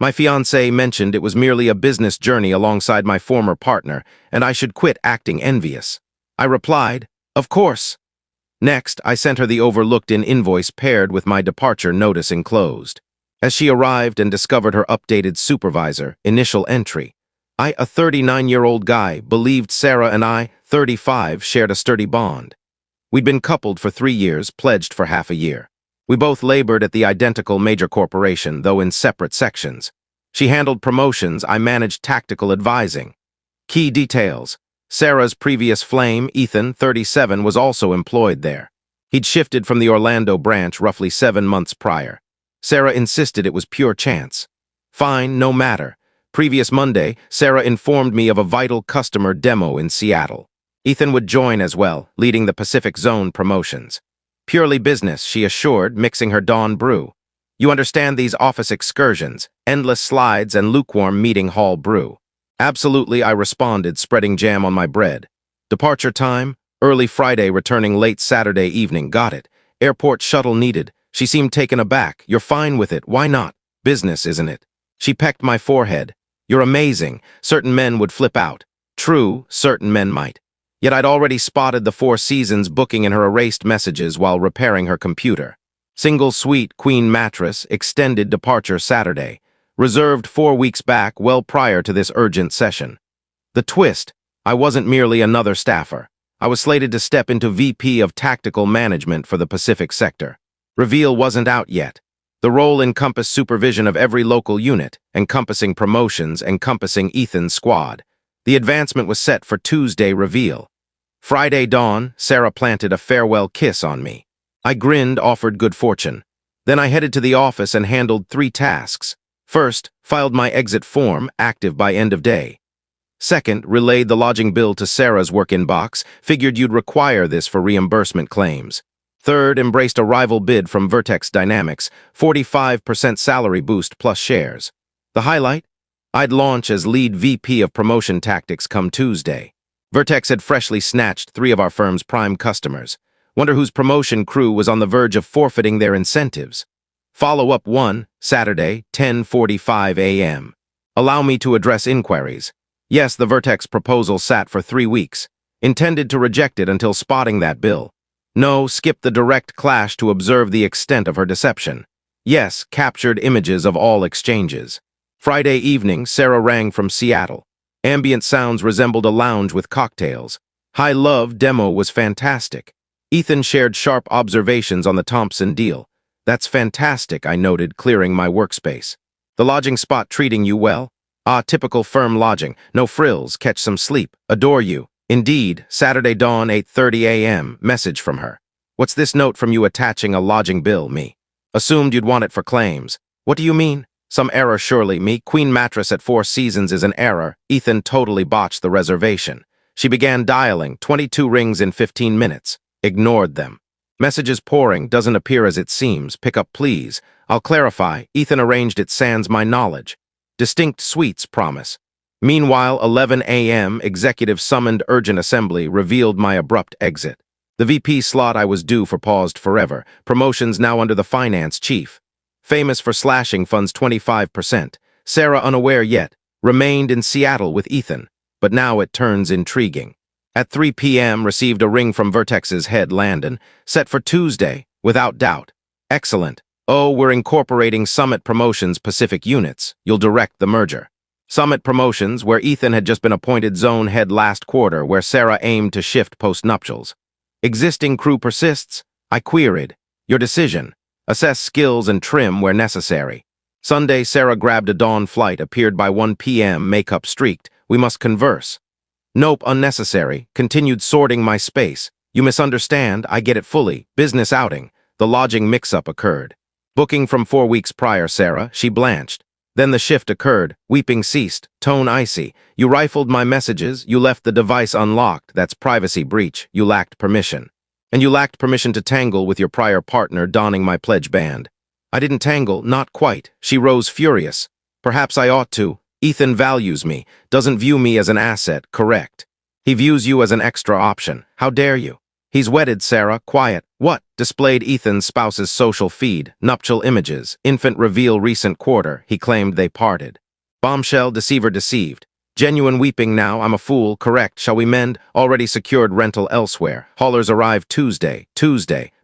My fiance mentioned it was merely a business journey alongside my former partner, and I should quit acting envious. I replied, "Of course." Next, I sent her the overlooked-in invoice paired with my departure notice enclosed. As she arrived and discovered her updated supervisor, initial entry, I, a 39-year-old guy, believed Sarah and I, 35, shared a sturdy bond. We'd been coupled for 3 years, pledged for half a year. We both labored at the identical major corporation, though in separate sections. She handled promotions, I managed tactical advising. Key details. Sarah's previous flame, Ethan, 37, was also employed there. He'd shifted from the Orlando branch roughly 7 months prior. Sarah insisted it was pure chance. Fine, no matter. Previous Monday, Sarah informed me of a vital customer demo in Seattle. Ethan would join as well, leading the Pacific Zone promotions. Purely business, she assured, mixing her dawn brew. You understand these office excursions, endless slides and lukewarm meeting hall brew. Absolutely, I responded, spreading jam on my bread. Departure time, early Friday, returning late Saturday evening, got it. Airport shuttle needed. She seemed taken aback. You're fine with it, why not? Business, isn't it? She pecked my forehead. You're amazing. Certain men would flip out. True, certain men might. Yet I'd already spotted the Four Seasons booking in her erased messages while repairing her computer. Single suite, queen mattress, extended departure Saturday. Reserved 4 weeks back, well prior to this urgent session. The twist, I wasn't merely another staffer. I was slated to step into VP of Tactical Management for the Pacific sector. Reveal wasn't out yet. The role encompassed supervision of every local unit, encompassing promotions, encompassing Ethan's squad. The advancement was set for Tuesday reveal. Friday dawn, Sarah planted a farewell kiss on me. I grinned, offered good fortune. Then I headed to the office and handled 3 tasks. First, filed my exit form, active by end of day. Second, relayed the lodging bill to Sarah's work inbox, figured you'd require this for reimbursement claims. Third, embraced a rival bid from Vertex Dynamics, 45% salary boost plus shares. The highlight? I'd launch as lead VP of Promotion Tactics come Tuesday. Vertex had freshly snatched 3 of our firm's prime customers. Wonder whose promotion crew was on the verge of forfeiting their incentives. Follow-up 1, Saturday, 10:45 a.m. Allow me to address inquiries. Yes, the Vertex proposal sat for 3 weeks. Intended to reject it until spotting that bill. No, skip the direct clash to observe the extent of her deception. Yes, captured images of all exchanges. Friday evening, Sarah rang from Seattle. Ambient sounds resembled a lounge with cocktails. High Love demo was fantastic. Ethan shared sharp observations on the Thompson deal. That's fantastic, I noted, clearing my workspace. The lodging spot treating you well? Ah, typical firm lodging. No frills, catch some sleep. Adore you. Indeed, Saturday dawn, 8:30 a.m., message from her. What's this note from you attaching a lodging bill, me? Assumed you'd want it for claims. What do you mean? Some error surely, me. Queen mattress at Four Seasons is an error. Ethan totally botched the reservation. She began dialing, 22 rings in 15 minutes. Ignored them. Messages pouring, doesn't appear as it seems. Pick up please. I'll clarify. Ethan arranged it sans my knowledge. Distinct suites, promise. Meanwhile, 11 a.m., executive summoned urgent assembly revealed my abrupt exit. The VP slot I was due for paused forever. Promotions now under the finance chief. Famous for slashing funds 25%. Sarah unaware yet. Remained in Seattle with Ethan. But now it turns intriguing. At 3 p.m., received a ring from Vertex's head Landon. Set for Tuesday, without doubt. Excellent. Oh, we're incorporating Summit Promotions Pacific units. You'll direct the merger. Summit Promotions, where Ethan had just been appointed zone head last quarter, where Sarah aimed to shift post-nuptials. Existing crew persists? I queried. Your decision. Assess skills and trim where necessary. Sunday, Sarah grabbed a dawn flight, appeared by 1 p.m., makeup streaked. We must converse. Nope, unnecessary. Continued sorting my space. You misunderstand, I get it fully. Business outing. The lodging mix-up occurred. Booking from 4 weeks prior, Sarah, she blanched. Then the shift occurred, weeping ceased, tone icy. You rifled my messages, you left the device unlocked, that's privacy breach, you lacked permission. And you lacked permission to tangle with your prior partner donning my pledge band. I didn't tangle, not quite. She rose furious. Perhaps I ought to. Ethan values me, doesn't view me as an asset, correct. He views you as an extra option. How dare you? He's wedded, Sarah, quiet. What? Displayed Ethan's spouse's social feed, nuptial images, infant reveal recent quarter. He claimed they parted. Bombshell, deceiver deceived. Genuine weeping now, I'm a fool, correct, shall we mend? Already secured rental elsewhere. Haulers arrived Tuesday,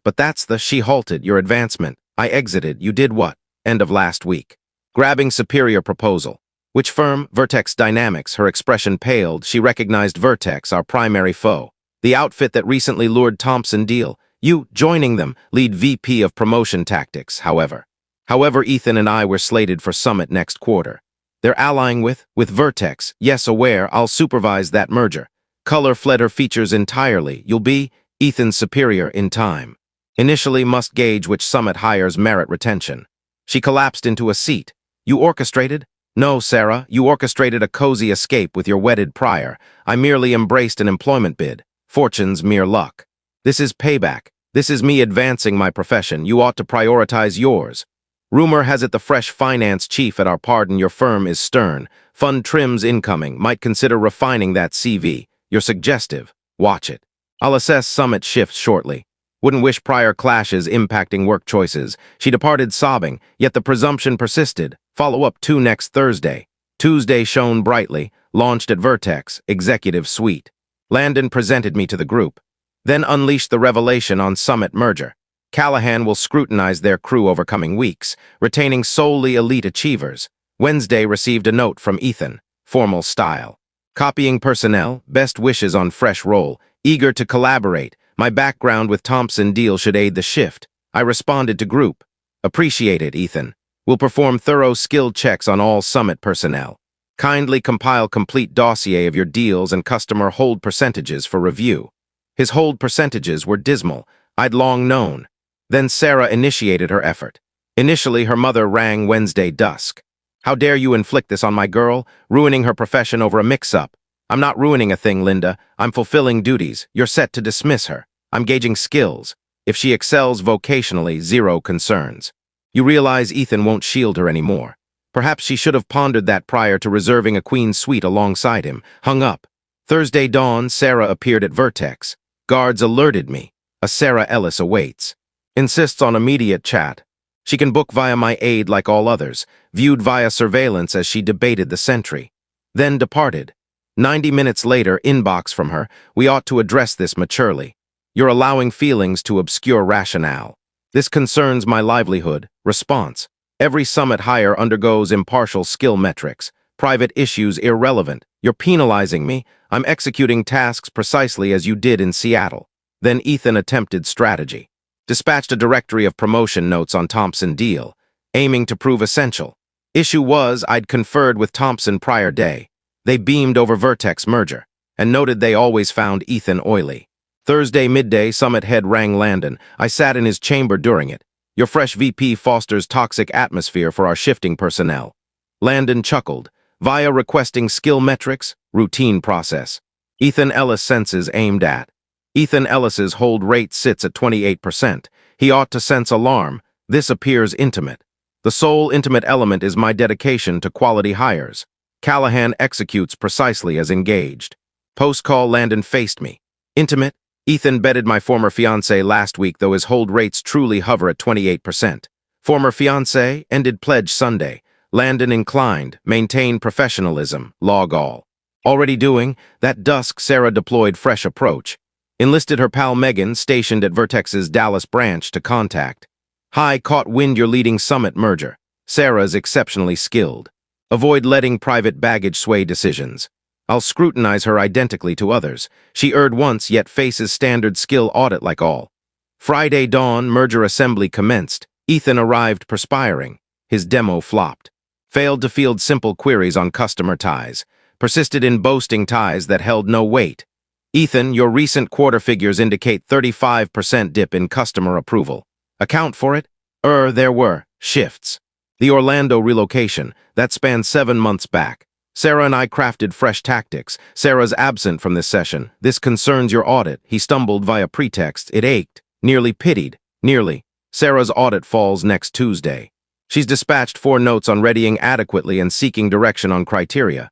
but that's the, she halted, your advancement. I exited, you did what? End of last week. Grabbing superior proposal. Which firm? Vertex Dynamics. Her expression paled. She recognized Vertex, our primary foe. The outfit that recently lured Thompson deal. You, joining them, lead VP of promotion tactics, however. Ethan and I were slated for Summit next quarter. They're allying with Vertex. Yes, aware, I'll supervise that merger. Color fled her features entirely. You'll be Ethan's superior in time. Initially must gauge which Summit hires merit retention. She collapsed into a seat. You orchestrated? No, Sarah, you orchestrated a cozy escape with your wedded prior. I merely embraced an employment bid. Fortune's mere luck. This is payback. This is me advancing my profession. You ought to prioritize yours. Rumor has it the fresh finance chief at our pardon your firm is stern. Fund trims incoming. Might consider refining that CV. You're suggestive. Watch it. I'll assess Summit shifts shortly. Wouldn't wish prior clashes impacting work choices. She departed sobbing, yet the presumption persisted. Follow-up 2 next Thursday. Tuesday shone brightly. Launched at Vertex. Executive Suite. Landon presented me to the group. Then unleashed the revelation on Summit merger. Callahan will scrutinize their crew over coming weeks, retaining solely elite achievers. Wednesday received a note from Ethan. Formal style. Copying personnel, best wishes on fresh roll. Eager to collaborate. My background with Thompson deal should aid the shift. I responded to group. Appreciate it, Ethan. Will perform thorough skill checks on all Summit personnel. Kindly compile complete dossier of your deals and customer hold percentages for review. His hold percentages were dismal. I'd long known. Then Sarah initiated her effort. Initially, her mother rang Wednesday dusk. How dare you inflict this on my girl, ruining her profession over a mix-up? I'm not ruining a thing, Linda. I'm fulfilling duties. You're set to dismiss her. I'm gauging skills. If she excels vocationally, zero concerns. You realize Ethan won't shield her anymore. Perhaps she should have pondered that prior to reserving a queen suite alongside him. Hung up. Thursday dawn, Sarah appeared at Vertex. Guards alerted me. A Sarah Ellis awaits. Insists on immediate chat. She can book via my aide like all others, viewed via surveillance as she debated the sentry. Then departed. 90 minutes later, inbox from her, we ought to address this maturely. You're allowing feelings to obscure rationale. This concerns my livelihood. Response. Every Summit hire undergoes impartial skill metrics. Private issues irrelevant. You're penalizing me. I'm executing tasks precisely as you did in Seattle. Then Ethan attempted strategy. Dispatched a directory of promotion notes on Thompson deal, aiming to prove essential. Issue was I'd conferred with Thompson prior day. They beamed over Vertex merger, and noted they always found Ethan oily. Thursday midday, Summit head rang Landon. I sat in his chamber during it. Your fresh VP fosters toxic atmosphere for our shifting personnel. Landon chuckled. Via requesting skill metrics, routine process. Ethan Ellis senses aimed at. Ethan Ellis's hold rate sits at 28%. He ought to sense alarm. This appears intimate. The sole intimate element is my dedication to quality hires. Callahan executes precisely as engaged. Post-call Landon faced me. Intimate? Ethan bedded my former fiance last week, though his hold rates truly hover at 28%. Former fiance ended pledge Sunday. Landon inclined, maintain professionalism, log all. Already doing, that dusk Sarah deployed fresh approach. Enlisted her pal Megan, stationed at Vertex's Dallas branch, to contact. Hi, caught wind you're leading Summit merger. Sarah's exceptionally skilled. Avoid letting private baggage sway decisions. I'll scrutinize her identically to others. She erred once, yet faces standard skill audit like all. Friday dawn, merger assembly commenced. Ethan arrived perspiring. His demo flopped. Failed to field simple queries on customer ties. Persisted in boasting ties that held no weight. Ethan, your recent quarter figures indicate 35% dip in customer approval. Account for it? There were shifts. The Orlando relocation, that spanned 7 months back. Sarah and I crafted fresh tactics. Sarah's absent from this session. This concerns your audit. He stumbled via pretext. It ached. Nearly pitied. Nearly. Sarah's audit falls next Tuesday. She's dispatched 4 notes on readying adequately and seeking direction on criteria.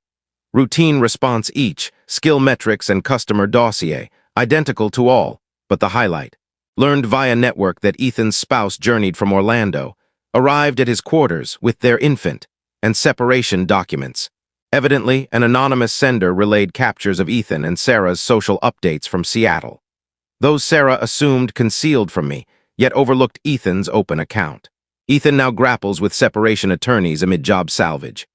Routine response each, skill metrics and customer dossier, identical to all. But the highlight. Learned via network that Ethan's spouse journeyed from Orlando, arrived at his quarters with their infant, and separation documents. Evidently, an anonymous sender relayed captures of Ethan and Sarah's social updates from Seattle. Those Sarah assumed concealed from me, yet overlooked Ethan's open account. Ethan now grapples with separation attorneys amid job salvage.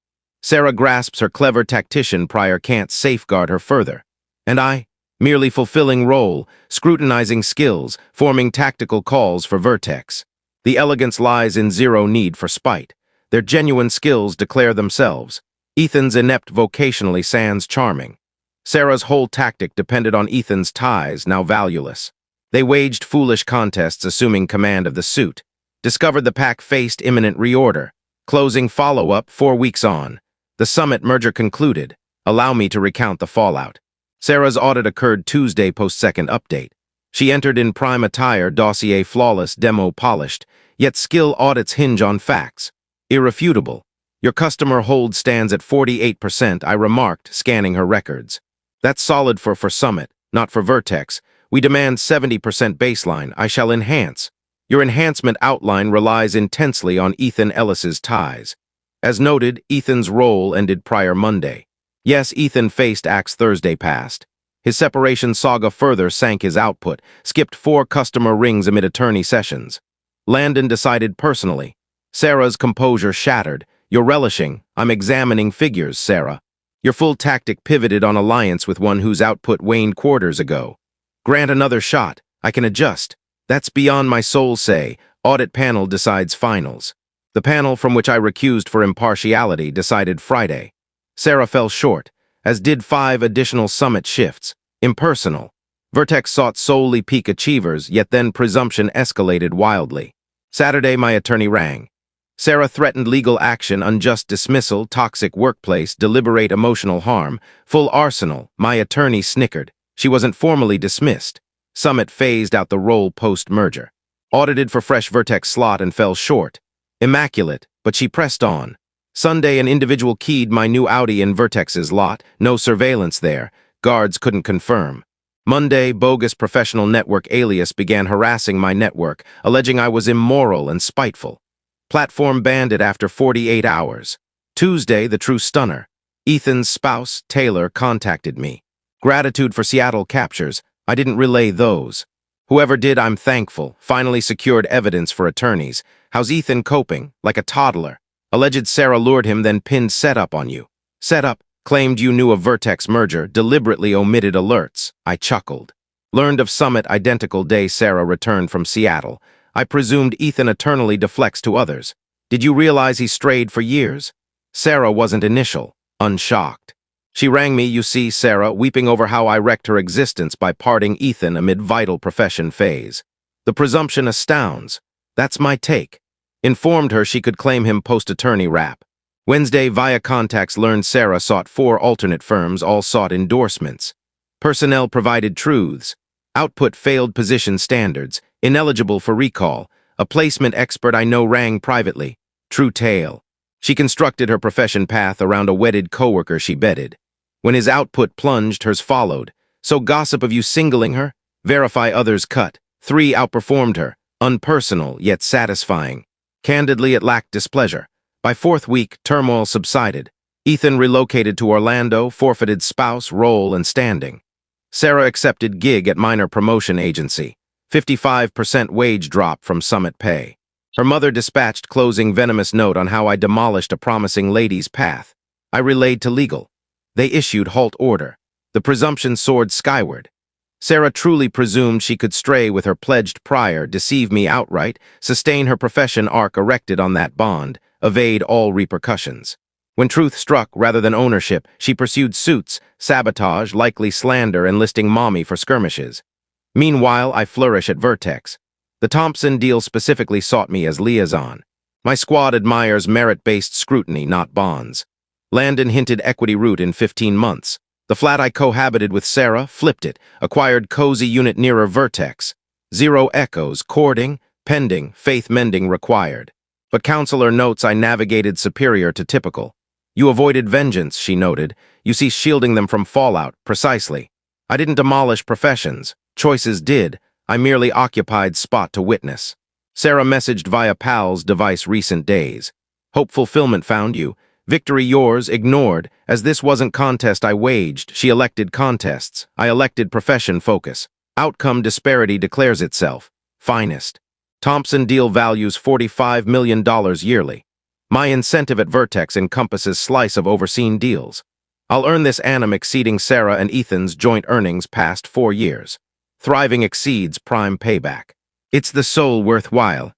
Sarah grasps her clever tactician prior can't safeguard her further. And I, merely fulfilling role, scrutinizing skills, forming tactical calls for Vertex. The elegance lies in zero need for spite. Their genuine skills declare themselves. Ethan's inept vocationally sans charming. Sarah's whole tactic depended on Ethan's ties, now valueless. They waged foolish contests assuming command of the suit. Discovered the pack faced imminent reorder. Closing follow-up 4 weeks on. The summit merger concluded. Allow me to recount the fallout. Sarah's audit occurred Tuesday post-second update. She entered in prime attire, dossier flawless, demo polished, yet skill audits hinge on facts. Irrefutable. Your customer hold stands at 48%, I remarked, scanning her records. That's solid for Summit, not for Vertex. We demand 70% baseline. I shall enhance. Your enhancement outline relies intensely on Ethan Ellis's ties. As noted, Ethan's role ended prior Monday. Yes, Ethan faced axe Thursday past. His separation saga further sank his output, skipped 4 customer rings amid attorney sessions. Landon decided personally. Sarah's composure shattered. You're relishing. I'm examining figures, Sarah. Your full tactic pivoted on alliance with one whose output waned quarters ago. Grant another shot. I can adjust. That's beyond my soul say. Audit panel decides finals. The panel from which I recused for impartiality decided Friday. Sarah fell short, as did 5 additional summit shifts. Impersonal. Vertex sought solely peak achievers, yet then presumption escalated wildly. Saturday, my attorney rang. Sarah threatened legal action, unjust dismissal, toxic workplace, deliberate emotional harm, full arsenal. My attorney snickered. She wasn't formally dismissed. Summit phased out the role post-merger. Audited for fresh Vertex slot and fell short. Immaculate, but she pressed on. Sunday, an individual keyed my new Audi in Vertex's lot. No surveillance there. Guards couldn't confirm. Monday, bogus professional network alias began harassing my network, alleging I was immoral and spiteful. Platform banned it after 48 hours. Tuesday, the true stunner. Ethan's spouse, Taylor, contacted me. Gratitude for Seattle captures. I didn't relay those. Whoever did, I'm thankful. Finally secured evidence for attorneys. How's Ethan coping? Like a toddler. Alleged Sarah lured him, then pinned setup on you. Setup, claimed you knew of Vertex merger, deliberately omitted alerts. I chuckled. Learned of Summit identical day Sarah returned from Seattle. I presumed Ethan eternally deflects to others. Did you realize he strayed for years? Sarah wasn't initial, unshocked. She rang me, you see, Sarah, weeping over how I wrecked her existence by parting Ethan amid vital profession phase. The presumption astounds. That's my take. Informed her she could claim him post-attorney rap. Wednesday, via contacts, learned Sarah sought 4 alternate firms, all sought endorsements. Personnel provided truths. Output failed position standards. Ineligible for recall. A placement expert I know rang privately. True tale. She constructed her profession path around a wedded coworker she bedded. When his output plunged, hers followed. So gossip of you singling her? Verify others cut. 3 outperformed her. Unpersonal, yet satisfying. Candidly, it lacked displeasure. By 4th week, turmoil subsided. Ethan relocated to Orlando, forfeited spouse, role, and standing. Sarah accepted gig at minor promotion agency. 55% wage drop from Summit pay. Her mother dispatched closing venomous note on how I demolished a promising lady's path. I relayed to legal. They issued halt order. The presumption soared skyward. Sarah truly presumed she could stray with her pledged prior, deceive me outright, sustain her profession arc erected on that bond, evade all repercussions. When truth struck rather than ownership, she pursued suits, sabotage, likely slander, enlisting mommy for skirmishes. Meanwhile, I flourish at Vertex. The Thompson deal specifically sought me as liaison. My squad admires merit-based scrutiny, not bonds. Landon hinted equity route in 15 months. The flat I cohabited with Sarah, flipped it, acquired cozy unit nearer Vertex. 0 echoes, courting, pending, faith mending required. But counselor notes I navigated superior to typical. You avoided vengeance, she noted. You see shielding them from fallout, precisely. I didn't demolish professions. Choices did. I merely occupied spot to witness. Sarah messaged via pal's device recent days. Hope fulfillment found you. Victory yours, ignored. As this wasn't contest I waged, she elected contests. I elected profession focus. Outcome disparity declares itself. Finest. Thompson deal values $45 million yearly. My incentive at Vertex encompasses slice of overseen deals. I'll earn this annum exceeding Sarah and Ethan's joint earnings past 4 years. Thriving exceeds prime payback. It's the soul worthwhile.